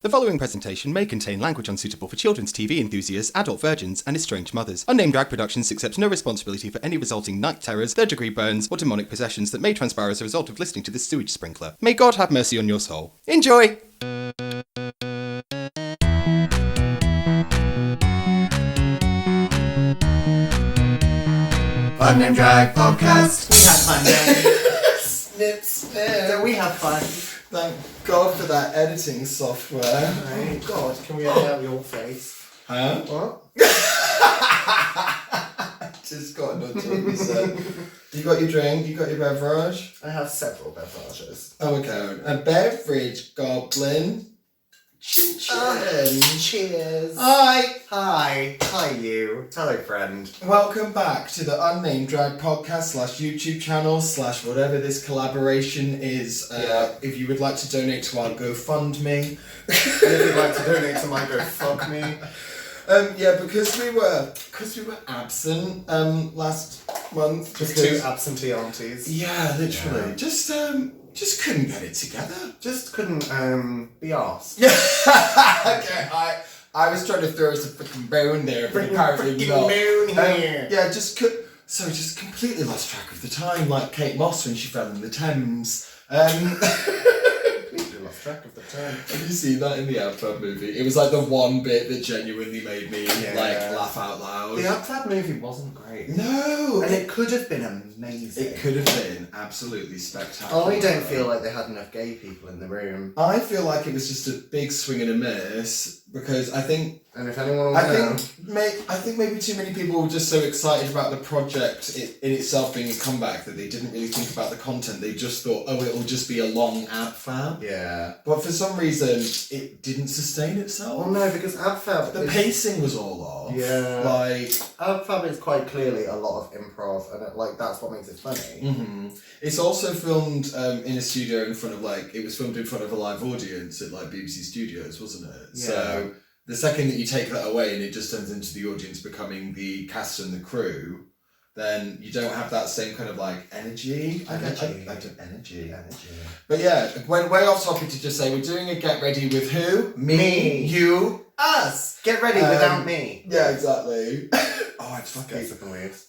The following presentation may contain language unsuitable for children's TV enthusiasts, adult virgins, and estranged mothers. Unnamed Drag Productions accepts no responsibility for any resulting night terrors, third-degree burns, or demonic possessions that may transpire as a result of listening to this sewage sprinkler. May God have mercy on your soul. Enjoy! Unnamed Drag Podcast. We had fun, yeah. Snip, snip. So we had fun. Thank God for that editing software. Oh God, can we edit out your face? Huh? What? Just got another TV set. You got your drink? You got your beverage? I have several beverages. Oh, okay. A beverage goblin. Chin chin. Cheers. Hi. Hi. Hi, you. Hello, friend. Welcome back to the Unnamed Drag Podcast / YouTube channel / whatever this collaboration is. If you would like to donate to our GoFundMe. If you'd like to donate to my GoFundMe. Because we were absent last month. Just two absentee aunties. Yeah, literally. Yeah. Just couldn't get it together. Just couldn't be arsed. Yeah. Okay, I was trying to throw us a freaking bone there, but apparently not. Moon here. Just completely lost track of the time, like Kate Moss when she fell in the Thames. Completely lost track of the time. Have you seen that in the Improv movie? It was like the one bit that genuinely made me laugh out loud. The Improv movie wasn't great. No! And it could have been amazing. It could have been absolutely spectacular. I don't feel like they had enough gay people in the room. I feel like it was just a big swing and a miss because I think... And if anyone will know... I think maybe too many people were just so excited about the project in itself being a comeback that they didn't really think about the content. They just thought, oh, it'll just be a long ad fab. Yeah. But for some reason, it didn't sustain itself. Well, no, because ad fab... The pacing was all off. Yeah. Like... Ad fab is quite clearly a lot of improv, and that's what makes it funny. Mm-hmm. It's also filmed in a studio in front of it was filmed in front of a live audience at BBC Studios, wasn't it? Yeah. So the second that you take that away and it just turns into the audience becoming the cast and the crew, then you don't have that same kind of energy. Energy. But yeah, went way off topic to just say we're doing a get ready with who? Me. You. Us. Get ready without me. Yeah, exactly.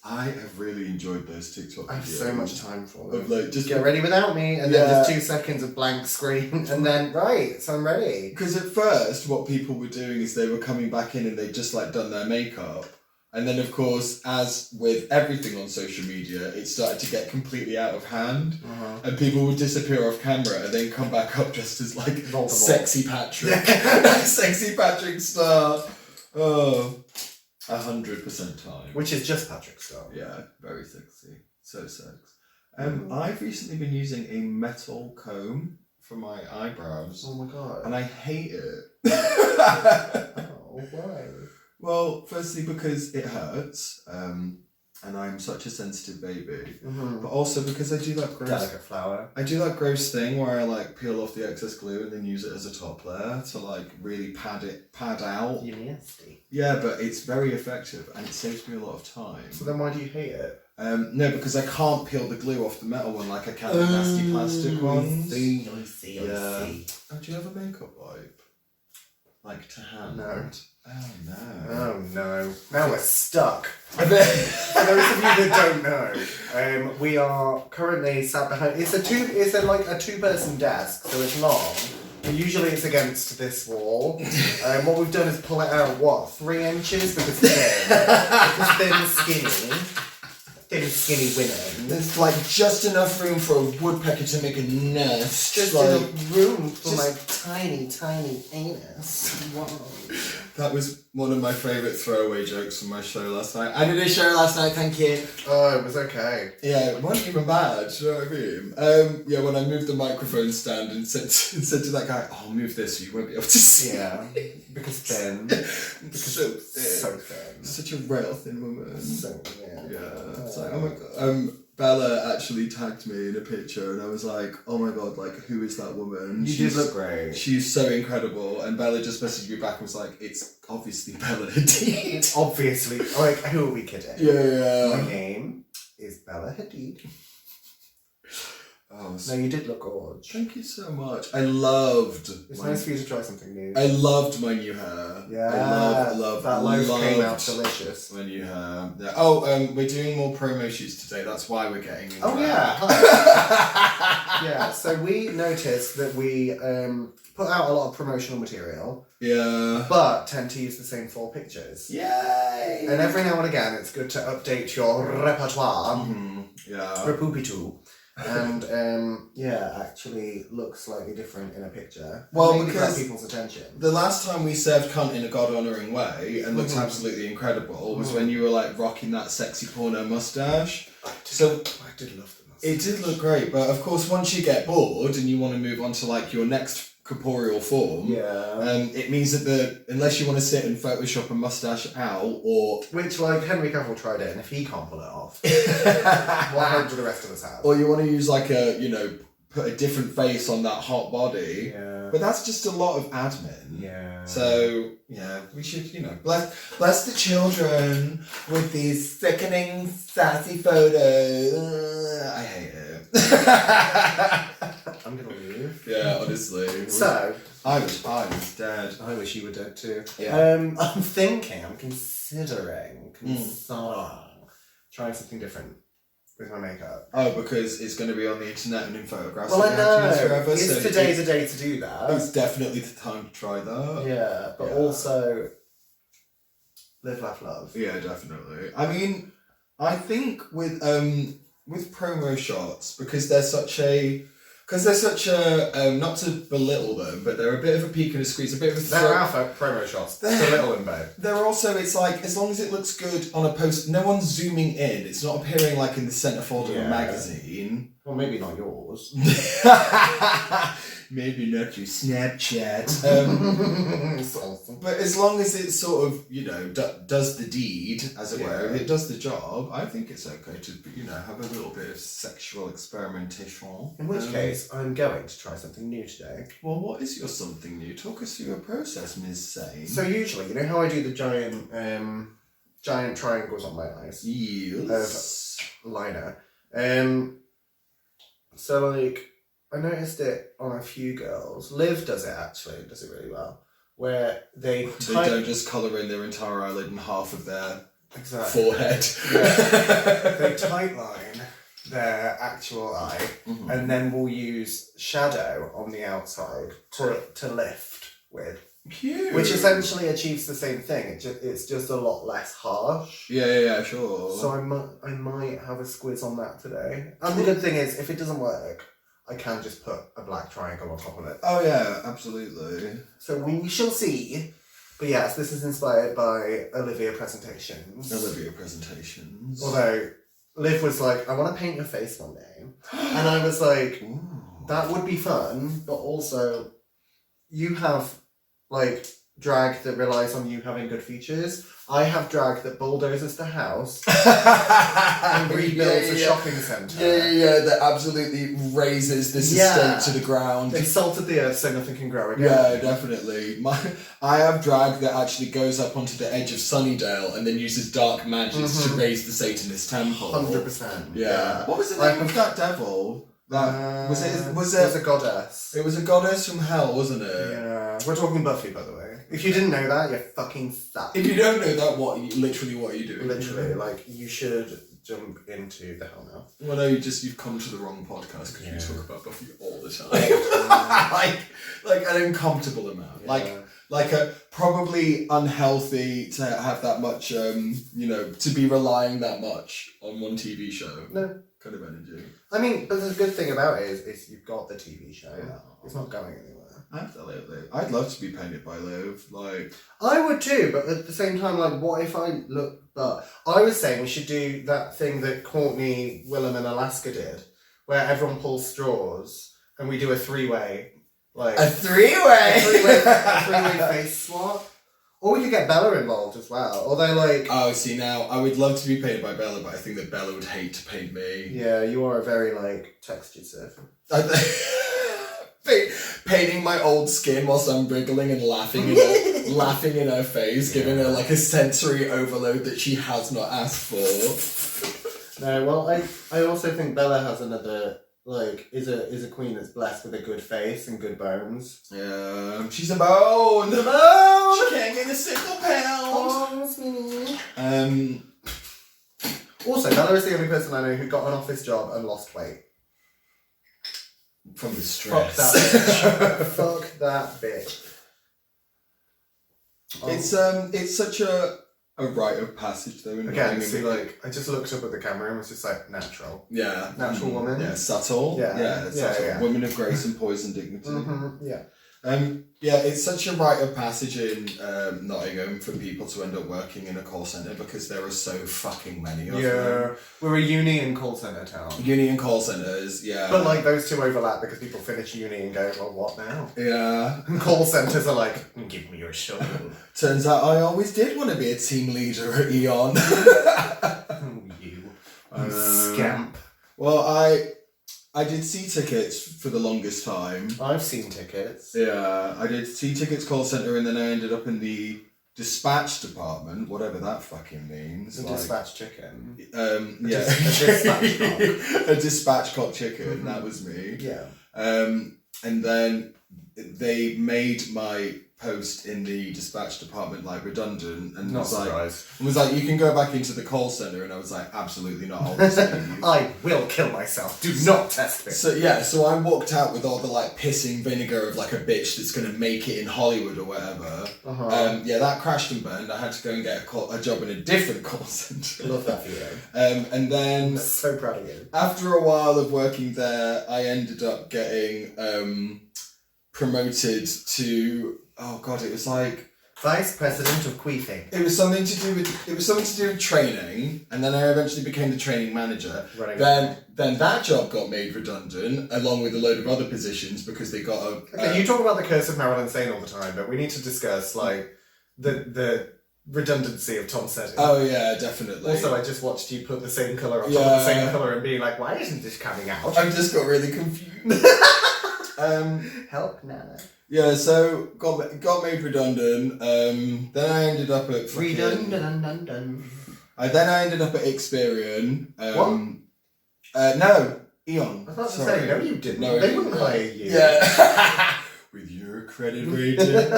I have really enjoyed those TikTok videos. I have so much time for them. Of just get ready without me, and then just 2 seconds of blank screen, and then so I'm ready. Because at first, what people were doing is they were coming back in and they'd just done their makeup, and then of course, as with everything on social media, it started to get completely out of hand, and people would disappear off camera and then come back up just as Sexy Patrick, Sexy Patrick star. Oh. 100% time. Which is just Patrick's style. Yeah, very sexy. So sex. I've recently been using a metal comb for my eyebrows. Oh my God. And I hate it. Oh, why? Well, firstly because it hurts. And I'm such a sensitive baby. Mm-hmm. But also because I do that gross... Delicate flower. I do that gross thing where I peel off the excess glue and then use it as a top layer to really pad out. You're nasty. Yeah, but it's very effective and it saves me a lot of time. So then why do you hate it? No, because I can't peel the glue off the metal one like I can the nasty plastic ones. I see. Oh, do you have a makeup wipe? To hand? No. Oh no. Oh no. Now we're stuck. For those of you that don't know, we are currently sat behind. It's a 2-person desk, so it's long. But usually it's against this wall. What we've done is pull it out 3 inches because thin, skinny. Thin, skinny women. There's just enough room for a woodpecker to make a nest. Just enough room for my tiny, tiny anus. Wow. That was one of my favourite throwaway jokes from my show last night. I did a show last night, thank you. Oh, it was okay. Yeah, it wasn't even bad, do you know what I mean? When I moved the microphone stand and said to that guy, oh, I'll move this so you won't be able to see. Yeah, because thin. So thin. So thin. Such a rail thin woman. So thin. Yeah. It's oh my God. Bella actually tagged me in a picture and I was like, oh my God, who is that woman? You did look great. She's so incredible. And Bella just messaged me back and was like, it's obviously Bella Hadid. Obviously. Who are we kidding? Yeah. My name is Bella Hadid. Oh, No, you did look gorgeous. thank you so much. I loved. It's nice for you to try something new. I loved my new hair. Yeah, I loved that loaf came out loved delicious. my new hair. Yeah. Oh, we're doing more promo shoots today. That's why we're getting. Oh yeah. Yeah. So we noticed that we put out a lot of promotional material, Yeah. but tend to use the same 4 pictures. Yay! And every now and again, it's good to update your repertoire. Mhm. Yeah. Repupitu. And actually look slightly different in a picture. Well, Maybe because grab people's attention. The last time we served cunt in a God-honouring way and looked absolutely incredible was when you were like rocking that sexy porno mustache. I did love the mustache. It did look great, but of course once you get bored and you want to move on to like your next corporeal form, it means that unless you want to sit and Photoshop a mustache out or... Which, like, Henry Cavill tried it, and if he can't pull it off, what do the rest of us have? Or you want to use like put a different face on that hot body. Yeah. But that's just a lot of admin. Yeah. So, yeah, we should, bless the children with these sickening, sassy photos. I hate it. I'm gonna leave. Yeah, honestly. So, I was dead. I wish you were dead too. Yeah. I'm considering trying something different with my makeup. Oh, because it's going to be on the internet and in photographs. Well, I know. Forever, Is today the day to do that? It's definitely the time to try that. Yeah, but also live, laugh, love. Yeah, definitely. I mean, I think with promo shots, because they're such a not to belittle them, but they're a bit of a peek and a squeeze, a bit of a They're alpha promo shots. Belittling, babe. They're also, it's like, as long as it looks good on a post, no one's zooming in. It's not appearing like in the centerfold of a magazine. Well, maybe not yours. Maybe not your Snapchat. It's awesome. But as long as it sort of, does the deed, as it were, if it does the job, I think it's okay to, have a little bit of sexual experimentation. In which case, I'm going to try something new today. Well, what is your something new? Talk us through your process, Ms. Sane. So usually, you know how I do the giant triangles on my eyes? Yes. Of liner. So, like, I noticed it on a few girls. Liv does it, actually. Does it really well. Where they don't just colour in their entire eyelid and half of their forehead. Yeah. They tightline their actual eye, and then we'll use shadow on the outside to lift with. Cute. Which essentially achieves the same thing. It's just a lot less harsh. Yeah, sure. So I might have a squiz on that today. And the good thing is, if it doesn't work, I can just put a black triangle on top of it. Oh yeah, absolutely. So we shall see. But yes, this is inspired by Olivia Presentations. Although Liv was like, I want to paint your face one day. And I was like, ooh, that would be fun, but also you have like drag that relies on you having good features. I have drag that bulldozes the house and rebuilds a shopping centre. Yeah, that absolutely razes this estate to the ground. They've salted the earth so nothing can grow again. Yeah, definitely. I have drag that actually goes up onto the edge of Sunnydale and then uses dark magics to raise the Satanist temple. 100%. Yeah. What was the name of that devil? Was it a goddess. It was a goddess from hell, wasn't it? Yeah. We're talking Buffy, by the way. If you didn't know that, you fucking suck. If you don't know that, what are you doing? Literally, like, you should jump into the hell now. Well, no, you've come to the wrong podcast because you talk about Buffy all the time. like an uncomfortable amount. Yeah. Like a probably unhealthy to have that much, to be relying that much on one TV show. No. Kind of energy. I mean, but the good thing about it is you've got the TV show. Yeah. It's not going anywhere. Absolutely. I'd love to be painted by Liv. Like, I would too, but at the same time, like, what if I look... But I was saying we should do that thing that Courtney, Willem and Alaska did, where everyone pulls straws and we do a three-way. Like a three-way? A three-way face swap. Or we could get Bella involved as well. Although, like... Oh, see, now, I would love to be painted by Bella, but I think that Bella would hate to paint me. Yeah, you are a very, like, textured surfer. Painting my old skin whilst I'm wriggling and laughing in her face, giving her, like, a sensory overload that she has not asked for. No, well, I also think Bella has another like is a queen that's blessed with a good face and good bones. Yeah, she's a bone. The bone. She can't get a single pound. Also, Bella is the only person I know who got an office job and lost weight. From the Fuck stress. that bitch. Fuck that bitch. It's such a rite of passage though. Again, see, like, I just looked up at the camera and was just like, natural. Yeah. Natural woman. Yeah, subtle. Yeah. Subtle. Yeah. Women of grace and poise and dignity. Yeah. Yeah, it's such a rite of passage in Nottingham for people to end up working in a call centre because there are so fucking many of them. Yeah. We're a uni and call centre town. Uni and call centres, yeah. But like those two overlap because people finish uni and go, well, what now? Yeah. And call centres are like, give me your shovel. Turns out I always did want to be a team leader at Eon. Oh, you scamp. Well, I did C-tickets for the longest time. I've seen tickets. Yeah, I did C-tickets call centre and then I ended up in the dispatch department, whatever that fucking means. A dispatch chicken. Yeah. dispatch cock. A dispatch cock chicken, that was me. Yeah. And then they made my post in the dispatch department like redundant and Not was surprised. like, you can go back into the call centre, and I was like, absolutely not. I'll just leave. I will kill myself. Do not test me. So I walked out with all the like pissing vinegar of like a bitch that's gonna make it in Hollywood or whatever. Yeah, that crashed and burned. I had to go and get a job in a different call centre. Love that for you. And then I'm so proud of you. after a while of working there, I ended up getting promoted to, oh god, it was like Vice President of Queefing. it was something to do with training, and then I eventually became the training manager. Then that job got made redundant, along with a load of other positions because they got a. Okay, you talk about the curse of Marilyn Sane all the time, but we need to discuss like the redundancy of Tom Sedden. Oh yeah, definitely. Also, I just watched you put the same colour on top of the same colour and be like, why isn't this coming out? I just got really confused. Help, Nana. Yeah, so got made redundant. Then I ended up at Redundant. I ended up at Experian. What? No, Eon. I thought to Sorry. say, no, you didn't. No, they wouldn't hire you. Yeah. With your credit rating.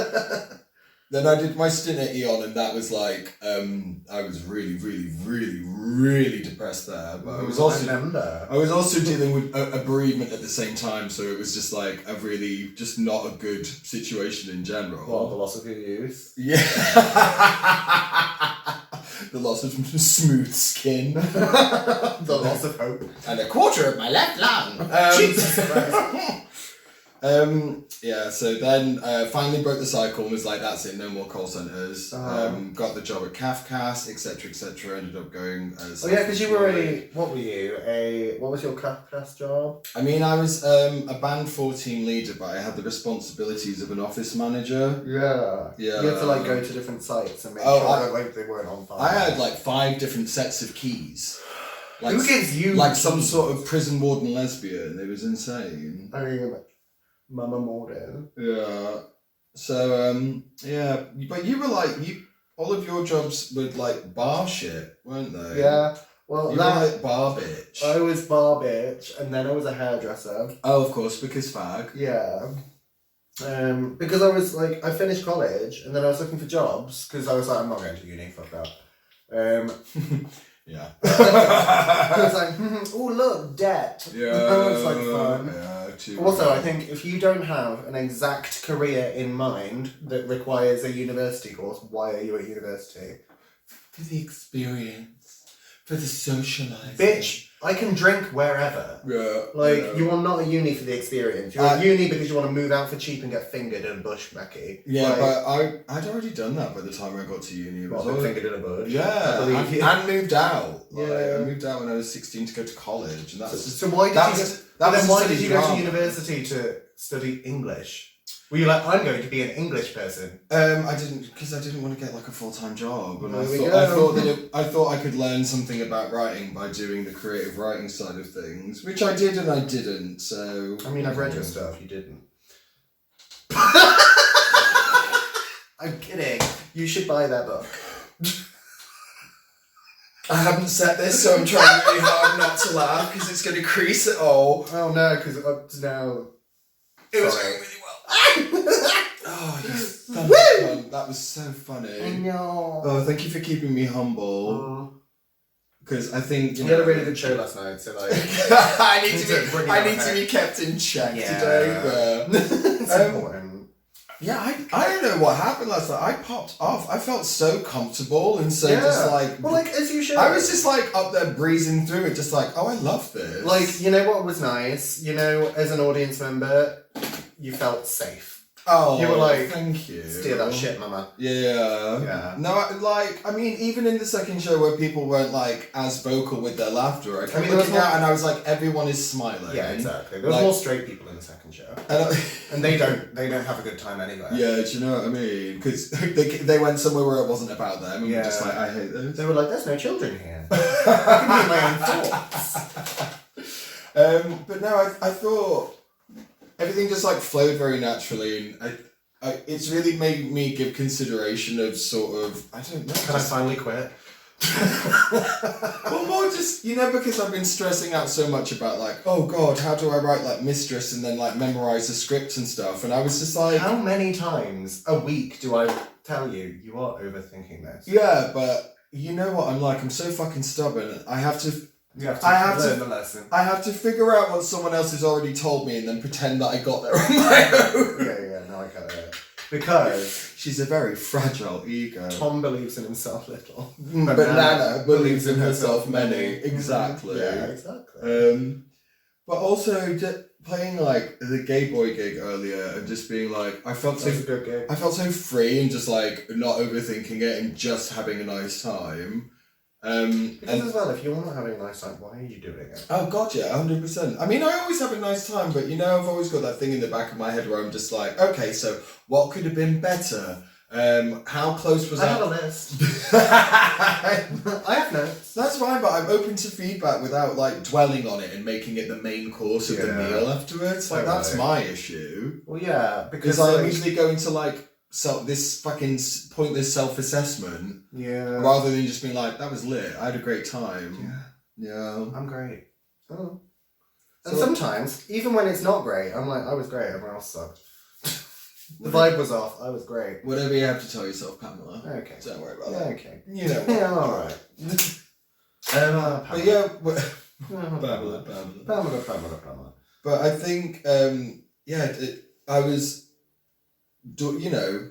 Then I did my stint at Eon, and that was like, I was really, really, really, really depressed there. But I was also dealing with a bereavement at the same time, so it was just like a really, just not a good situation in general. What, the loss of your youth? Yeah. The loss of smooth skin. The loss of hope. And a quarter of my left lung. Jesus Christ. Yeah, so then finally broke the cycle and was like, that's it, no more call centres. Got the job at Kafkas, etc. Ended up going as... Oh yeah, because you were what was your Kafkas job? I mean, I was a Band 4 team leader, but I had the responsibilities of an office manager. Yeah. Yeah. You had to like go to different sites and make sure that like they weren't on fire. I had like 5 different sets of keys. Like, who gives you like keys? some sort of prison warden lesbian. It was insane. I mean, Mama Morden. Yeah. So yeah, but you were like all of your jobs were like bar shit, weren't they? Yeah. Well, you were like bar bitch. I was bar bitch, and then I was a hairdresser. Oh, of course, because fag. Yeah. Because I was like, I finished college, and then I was looking for jobs because I was like, I'm not going to uni. Fuck that. Yeah. I was like, oh look, debt. Yeah. That looks like fun. Yeah. Also, I think if you don't have an exact career in mind that requires a university course, why are you at university? For the experience. For the socialising. Bitch, I can drink wherever. Yeah. Like, you are not at uni for the experience. You're at uni because you want to move out for cheap and get fingered in a bush, Becky. Yeah, like, but I'd already done that by the time I got to uni. It was been fingered in a bush. Yeah, I believe you. and moved out. Like, Yeah. I moved out when I was 16 to go to college, and that's So why did why you go to university to study English? Were you like, I'm going to be an English person? I didn't want to get like a full-time job, and There I thought I could learn something about writing by doing the creative writing side of things, which I did and I didn't. So I mean, I've read your stuff. You didn't. I'm kidding. You should buy that book. I haven't set this, so I'm trying really hard not to laugh because it's going to crease it all. Oh no, because up to now... It was going really well. Oh, yes. That was so funny. I know. Oh, thank you for keeping me humble. Because I think... You had a really good show last night, so like... I need to be kept in check today, but... It's important. Yeah, I don't know what happened last night. I popped off. I felt so comfortable and so just like... Well, like, as you should. I was just like up there breezing through it, just like, oh, I love this. Like, you know what was nice? You know, as an audience member, you felt safe. Oh, you were like, thank you. Steer that shit, mama. Yeah. No, I mean, even in the second show where people weren't like as vocal with their laughter, I kept looking out and I was like, everyone is smiling. Yeah, exactly. There was more straight people in the second show, and they don't have a good time anyway. Yeah, do you know what I mean? Because they went somewhere where it wasn't about them, and we're just like, I hate those. They were like, "There's no children here." I can be my own thoughts. But no, I thought. Everything just like flowed very naturally, and it's really made me give consideration of sort of I don't know. Can I finally quit? Well, more just because I've been stressing out so much about like, oh god, how do I write like Mistress and then like memorize the script and stuff, and I was just like, how many times a week do I tell you are overthinking this? Yeah, but you know what I'm like. I'm so fucking stubborn. I have to learn the lesson. I have to figure out what someone else has already told me and then pretend that I got there on my own. Yeah, no, I get it. Because she's a very fragile ego. Tom believes in himself little. But Nana believes in herself many. Exactly. Yeah, exactly. But also playing like the gay boy gig earlier and just being like, I felt so free and just like not overthinking it and just having a nice time. Because as well, if you're not having a nice time, why are you doing it? Oh god, yeah, 100%. I mean, I always have a nice time, but I've always got that thing in the back of my head where I'm just like, okay, so what could have been better? How close was I have a list. I have notes. That's fine, but I'm open to feedback without like dwelling on it and making it the main course of the meal afterwards. Like that's my issue. Well, yeah, because I usually go into like this fucking pointless self-assessment. Yeah. Rather than just being like, that was lit. I had a great time. Yeah. I'm great. Oh. And sometimes, even when it's not great, I'm like, I was great. Everyone else sucked. The vibe was off. I was great. Whatever you have to tell yourself, Pamela. Okay. Don't worry about that. Okay. You know. Yeah, all right. But yeah. Pamela. But I think, I was.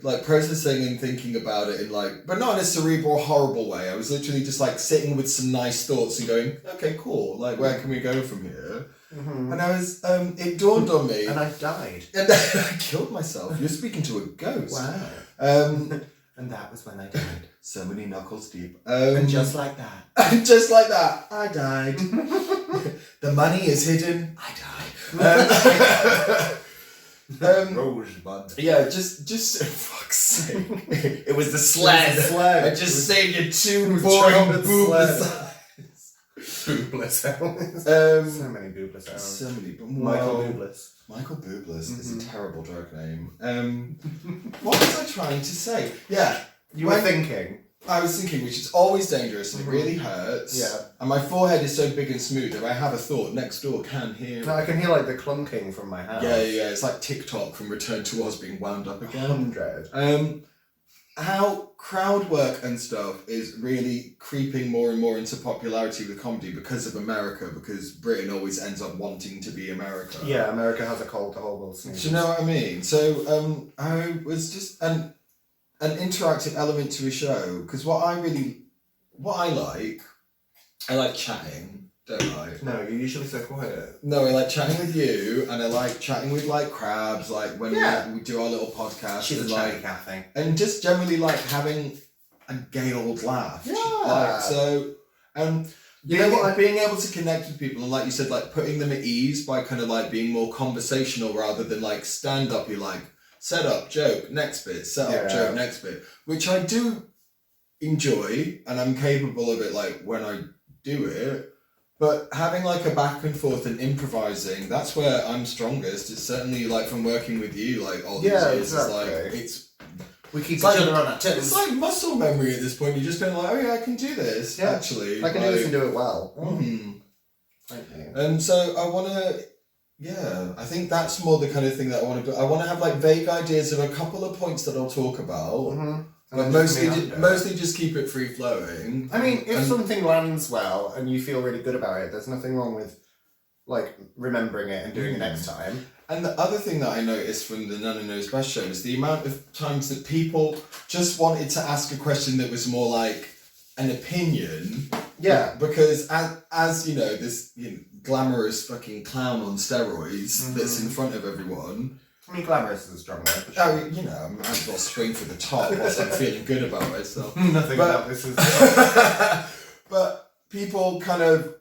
Like processing and thinking about it in like, but not in a cerebral, horrible way. I was literally just like sitting with some nice thoughts and going, okay, cool. Like, where can we go from here? Mm-hmm. And I was, it dawned on me. And I died. And I killed myself. You're speaking to a ghost. Wow. And that was when I died. So many knuckles deep. And just like that. Just like that, I died. The money is hidden. I died. Rosebud. Yeah, just fuck's sake. It was the sled. I just saved you two boring boobless eyes. Boobless hours. So many boobless hours. So many. Michael Boobless. Michael Boobless is a terrible drug name. What was I trying to say? Yeah. You were thinking. I was thinking, which is always dangerous and it really hurts. Yeah. And my forehead is so big and smooth that I have a thought next door can hear. No, I can hear like the clunking from my house. Yeah. It's like TikTok from Return to Oz being wound up again. 100. How crowd work and stuff is really creeping more and more into popularity with comedy because of America, because Britain always ends up wanting to be America. Yeah, America has a cold, the whole world sneezes. Do you know what I mean? So I was just an interactive element to a show, because what I like chatting. Don't I? No, you're usually so quiet. No, I like chatting with you, and I like chatting with like crabs, like when we do our little podcast. She's and, a chatty like, cat thing. and just generally like having a gay old laugh. Yeah. Like, so, being able to connect with people, and like you said, like putting them at ease by kind of like being more conversational rather than like stand up. You're like set up, joke, next bit, set up, joke, next bit, which I do enjoy, and I'm capable of it. Like when I do it. But having like a back and forth and improvising, that's where I'm strongest. It's certainly like from working with you, like all these years. Exactly. It's like We keep It's each other on our toes. It's like muscle memory at this point. You're just going like, oh yeah, I can do this. Yeah. Actually, I can do this and do it well. Thank you. And so I want to, I think that's more the kind of thing that I want to do. I want to have like vague ideas of a couple of points that I'll talk about, but mostly just keep it free flowing. I mean, if something lands well and you feel really good about it, there's nothing wrong with like remembering it and doing it next time. And the other thing that I noticed from the Nana Knows Best show is the amount of times that people just wanted to ask a question that was more like an opinion. Yeah. Because as you know, this glamorous fucking clown on steroids that's in front of everyone. I mean, glamorous is a strong word. For sure. I might as well spring for the top whilst I'm feeling good about myself. Nothing about this is... But people kind of,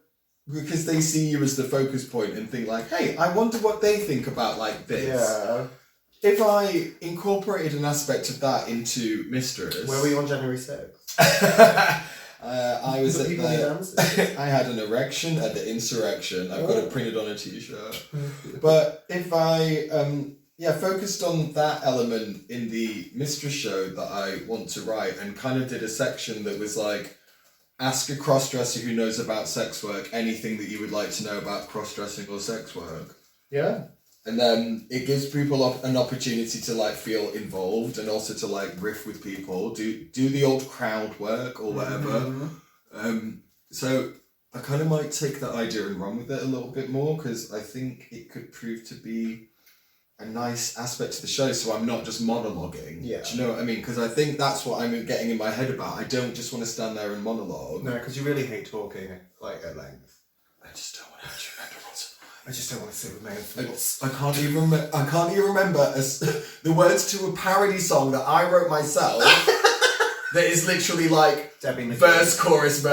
because they see you as the focus point and think like, hey, I wonder what they think about like this. Yeah. If I incorporated an aspect of that into Mistress... Where were you on January 6th? I was at the... I had an erection at the insurrection. I've got it printed on a t-shirt. But if I... focused on that element in the Mistress show that I want to write and kind of did a section that was like, ask a cross-dresser who knows about sex work anything that you would like to know about cross-dressing or sex work. Yeah. And then it gives people an opportunity to like feel involved and also to like riff with people, do the old crowd work or whatever. So I kind of might take that idea and run with it a little bit more because I think it could prove to be a nice aspect to the show, so I'm not just monologuing. Yeah. Do you know what I mean? Because I think that's what I'm getting in my head about. I don't just want to stand there and monologue. No, because you really hate talking like at length. I just don't want to actually remember what's... I just don't want to sit with my own thoughts. I can't even remember the words to a parody song that I wrote myself. That is literally like verse, chorus,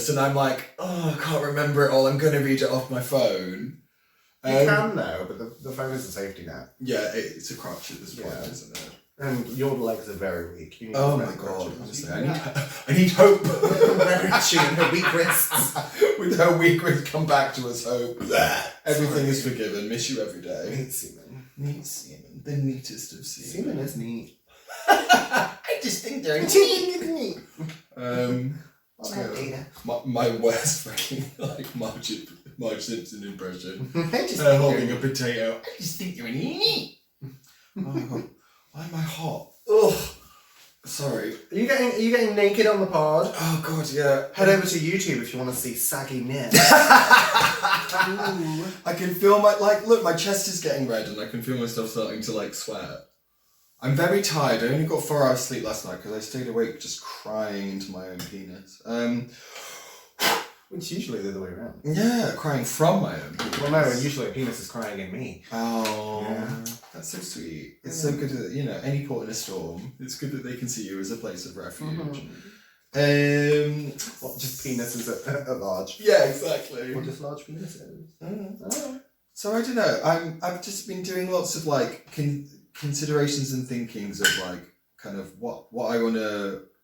and I'm like, oh, I can't remember it all. I'm gonna read it off my phone. You can though, but the phone is a safety net. Yeah, it's a crutch at this point, isn't it? And your legs are very weak. You need oh my god, honestly, I need hope. Very chin, her weak wrists. With her weak wrists, come back to us, hope. Everything is forgiven. Miss you every day. Neat semen. Neat semen. The neatest of semen. Semen is neat. I just think they're neat. My worst fucking like Marge Simpson impression. Holding a potato. I just think you're neat. Oh my god. Why am I hot? Ugh. Sorry. Are you getting naked on the pod? Oh god, yeah. Head over to YouTube if you want to see saggy nips. I can feel my chest is getting red and I can feel myself starting to like sweat. I'm very tired. I only got 4 hours sleep last night because I stayed awake just crying into my own penis. It's usually the other way around. Yeah, crying from my own penis. Well, no, usually a penis is crying in me. Oh, that's so sweet. It's so good that, any port in a storm, it's good that they can see you as a place of refuge. What, just penises at large? Yeah, exactly. Or just large penises? Oh. So I don't know. I've just been doing lots of like considerations and thinkings of like kind of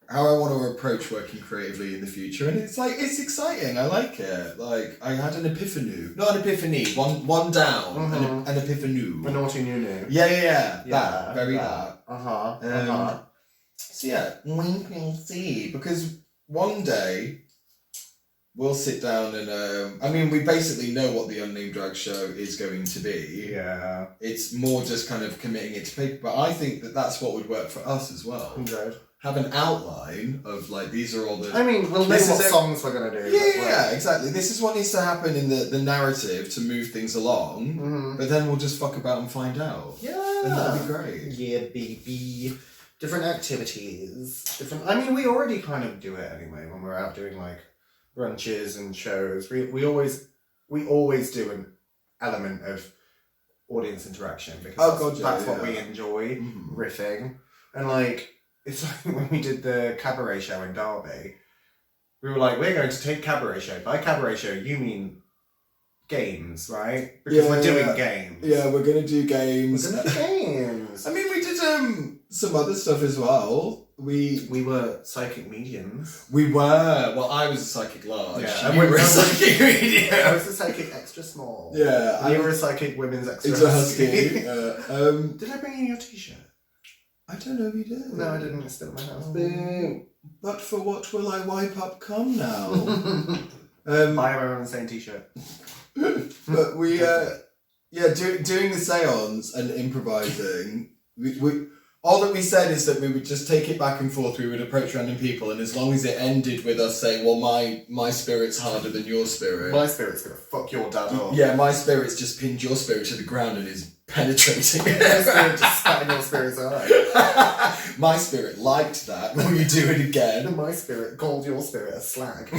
how I want to approach working creatively in the future, and it's exciting. I like it. Like I had an epiphany, not an epiphany, one down, an epiphany. A naughty new. Yeah. That very that. So yeah, we will see, because one day we'll sit down and we basically know what the Unnamed Drag show is going to be. Yeah. It's more just kind of committing it to paper, but I think that that's what would work for us as well. Good. Have an outline of like, these are all the... we'll know what songs we're going to do. Yeah, exactly. This is what needs to happen in the narrative to move things along, but then we'll just fuck about and find out. Yeah. And that'd be great. Yeah, baby. Different activities. We already kind of do it anyway when we're out doing like brunches and shows. We always do an element of audience interaction because that's what we enjoy, riffing. And like, it's like when we did the cabaret show in Derby, we were like, we're going to take cabaret show. By cabaret show, you mean games, right? Because we're doing games. Yeah, we're going to do games. We're going to do games. we did some other stuff as well. We were psychic mediums. We were. Well, I was a psychic large. Yeah, and we were a psychic medium. I was a psychic extra small. Yeah. You were a psychic women's extra husky. Did I bring you your t-shirt? I don't know if you did. No, I didn't. It's still in my house. Boo. But for what will I wipe up come now? Buy everyone the same t-shirt. But we, doing the seance and improvising, we all that we said is that we would just take it back and forth. We would approach random people, and as long as it ended with us saying, "Well, my spirit's harder than your spirit," My spirit's gonna fuck your dad up. yeah, my spirit's just pinned your spirit to the ground and is penetrating. My spirit just spat in your spirit's eye. My spirit liked that. Will you do it again? My spirit called your spirit a slag.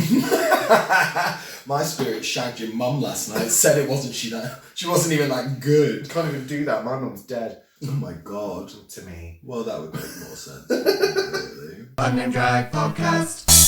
My spirit shagged your mum last night. Said it wasn't she wasn't even that good. Can't even do that. My mum's dead. Oh my god. To me. Well, that would make more sense. Really. Unnamed Drag Podcast.